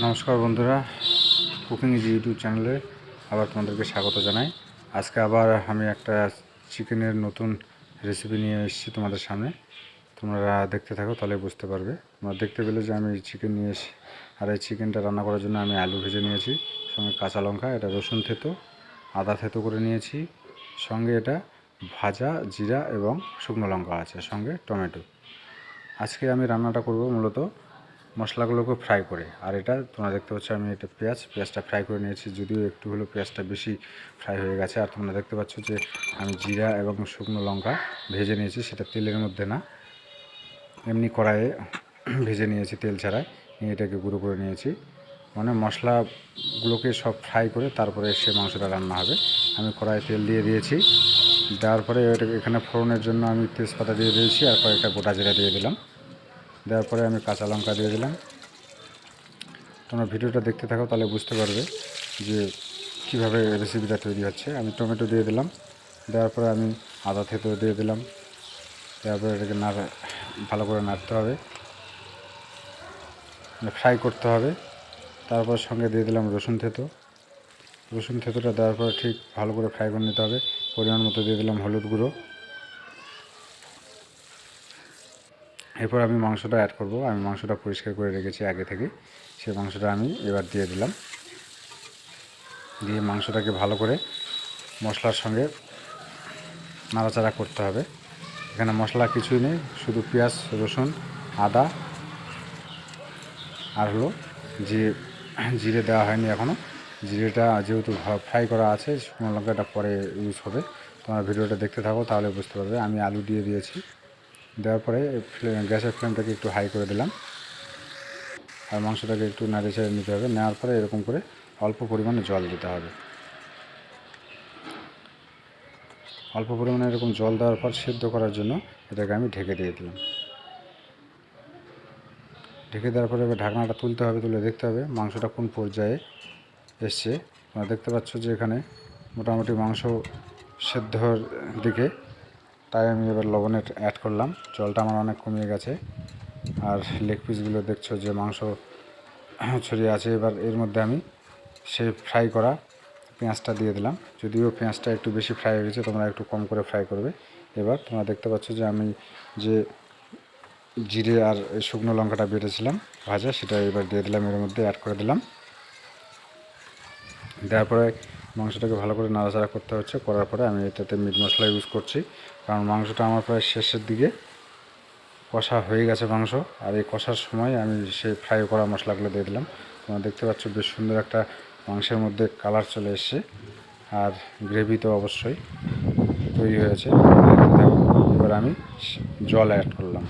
নমস্কার বন্ধুরা, cooking easy YouTube চ্যানেলে আবার তোমাদেরকে স্বাগত জানাই। আজকে আবার আমি একটা চিকেনের নতুন রেসিপি নিয়ে এসেছি তোমাদের সামনে। তোমরা দেখতে থাকো, তাহলে বুঝতে পারবে। তোমরা দেখতে পেলে যে আমি চিকেন নিয়ে এসেছি, আর এই চিকেনটা রান্না করার জন্য আমি আলু ভেজে নিয়েছি, সঙ্গে কাঁচা লঙ্কা, এটা রসুন থেতো, আদা থেতো করে নিয়েছি, সঙ্গে এটা ভাজা জিরা এবং শুকনো লঙ্কা আছে, সঙ্গে টমেটো। আজকে আমি রান্নাটা করব মূলত মশলাগুলোকে ফ্রাই করে। আর এটা তোমরা দেখতে পাচ্ছ আমি এটা পেঁয়াজটা ফ্রাই করে নিয়েছি, যদিও একটু হলেও পেঁয়াজটা বেশি ফ্রাই হয়ে গেছে। আর তোমরা দেখতে পাচ্ছ যে আমি জিরা এবং শুকনো লঙ্কা ভেজে নিয়েছি, সেটা তেলের মধ্যে না, এমনি কড়াইয়ে ভেজে নিয়েছি তেল ছাড়াই, নিয়ে এটাকে গুঁড়ো করে নিয়েছি। মানে মশলাগুলোকে সব ফ্রাই করে তারপরে সে মাংসটা রান্না হবে। আমি কড়াইয়ে তেল দিয়ে দিয়েছি, দেওয়ার পরে এখানে ফোড়নের জন্য আমি তেজপাতা দিয়ে দিয়েছি আর কয়েকটা গোটা জিরা দিয়ে দিলাম। দেওয়ার পরে আমি কাঁচা লঙ্কা দিয়ে দিলাম। তোমরা ভিডিওটা দেখতে থাকো, তাহলে বুঝতে পারবে যে কীভাবে রেসিপিটা তৈরি হচ্ছে। আমি টমেটো দিয়ে দিলাম, দেওয়ার পরে আমি আদা থেতো দিয়ে দিলাম। দেওয়ার পরে এটাকে ভালো করে নাড়তে হবে, ফ্রাই করতে হবে। তারপর সঙ্গে দিয়ে দিলাম রসুন থেতোটা দেওয়ার পরে ঠিক ভালো করে ফ্রাই করে নিতে হবে। পরিমাণ মতো দিয়ে দিলাম হলুদ গুঁড়ো। এরপর আমি মাংসটা অ্যাড করব। আমি মাংসটা পরিষ্কার করে রেখেছি আগে থেকে, সেই মাংসটা আমি এবার দিয়ে দিলাম। দিয়ে মাংসটাকে ভালো করে মশলার সঙ্গে নাড়াচাড়া করতে হবে। এখানে মশলা কিছুই নেই, শুধু পেঁয়াজ, রসুন, আদা আর হলো জিরে দেওয়া হয়নি এখনও। জিরেটা যেহেতু ফ্রাই করা আছে, শুকনো লঙ্কাটা পরে ইউজ হবে। তোমরা ভিডিওটা দেখতে থাকো, তাহলে বুঝতে পারবে। আমি আলু দিয়ে দিয়েছি, দেওয়ার পরে গ্যাসের ফ্লেমটাকে একটু হাই করে দিলাম, আর মাংসটাকে একটু নাড়ে ছেড়ে নিতে হবে। নেওয়ার পরে এরকম করে অল্প পরিমাণে জল দিতে হবে। অল্প পরিমাণে এরকম জল দেওয়ার পর সিদ্ধ করার জন্য এটাকে আমি ঢেকে দিয়ে দিলাম। ঢেকে দেওয়ার পরে এবার ঢাকনাটা তুলতে হবে, তুলে দেখতে হবে মাংসটা কোন পর্যায়ে এসছে। তোমরা দেখতে পাচ্ছ যে এখানে মোটামুটি মাংস সেদ্ধর দিকে। তাই আমি এবার লবণের অ্যাড করলাম। জলটা আমার অনেক কমিয়ে গেছে। আর লেগ পিসগুলো দেখছো যে মাংস ছড়িয়ে আছে। এবার এর মধ্যে আমি সেই ফ্রাই করা পেঁয়াজটা দিয়ে দিলাম। যদিও পেঁয়াজটা একটু বেশি ফ্রাই হয়ে গেছে, তোমরা একটু কম করে ফ্রাই করবে। এবার তোমরা দেখতে পাচ্ছ যে আমি যে জিরে আর শুকনো লঙ্কাটা বেটেছিলাম ভাজা, সেটা এবার দিয়ে দিলাম, এর মধ্যে অ্যাড করে দিলাম। দেওয়ার পরে মাংসটাকে ভালো করে নাড়াচাড়া করতে হচ্ছে। করার পরে আমি এটাতে মিট মশলা ইউজ করছি, কারণ মাংসটা আমার প্রায় শেষের দিকে কষা হয়ে গেছে মাংস। আর এই কষার সময় আমি সেই ফ্রাই করা মশলাগুলো দিয়ে দিলাম। তোমরা দেখতে পাচ্ছ বেশ সুন্দর একটা মাংসের মধ্যে কালার চলে এসছে, আর গ্রেভি তো অবশ্যই তৈরি হয়েছে। এবার আমি জল অ্যাড করলাম।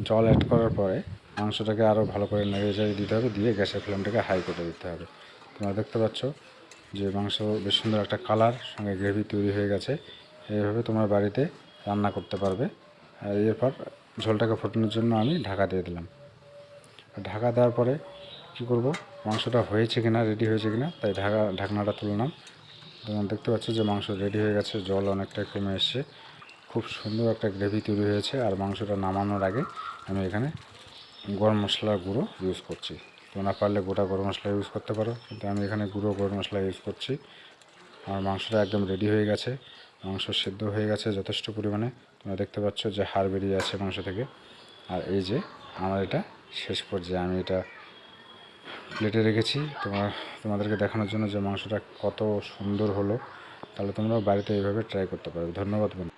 জল অ্যাড করার পরে মাংসটাকে আরও ভালো করে নেড়ে চেড়ে দিতে হবে, দিয়ে গ্যাসের ফ্লেমটাকে হাই করে দিতে হবে। তোমরা দেখতে পাচ্ছ যে মাংস বেশ সুন্দর একটা কালার সঙ্গে গ্রেভি তৈরি হয়ে গেছে। এইভাবে তোমরা বাড়িতে রান্না করতে পারবে। আর এরপর ঝোলটাকে ফোটানোর জন্য আমি ঢাকা দিয়ে দিলাম। ঢাকা দেওয়ার পরে কী করব, মাংসটা হয়েছে কিনা, রেডি হয়েছে কিনা, তাই ঢাকনাটা তুললাম। তোমরা দেখতে পাচ্ছ যে মাংস রেডি হয়ে গেছে, জল অনেকটাই কমে এসছে, খুব সুন্দর একটা গ্রেভি তৈরি হয়েছে। আর মাংসটা নামানোর আগে আমি এখানে গরম মশলার গুঁড়ো ইউজ করছি। তোমরা পারলে গোটা গরম মশলা ইউজ করতে পারো, কিন্তু আমি এখানে গুঁড়ো গরম মশলা ইউজ করছি। আমার মাংসটা একদম রেডি হয়ে গেছে, মাংস সেদ্ধ হয়ে গেছে যথেষ্ট পরিমাণে। তোমরা দেখতে পাচ্ছ যে হাড় বেরিয়ে আছে মাংস থেকে। আর এই যে আমার এটা শেষ পর্যায়ে আমি এটা প্লেটে রেখেছি তোমাদেরকে দেখানোর জন্য যে মাংসটা কত সুন্দর হলো। তাহলে তোমরা বাড়িতে এইভাবে ট্রাই করতে পারবে। ধন্যবাদ বন্ধু।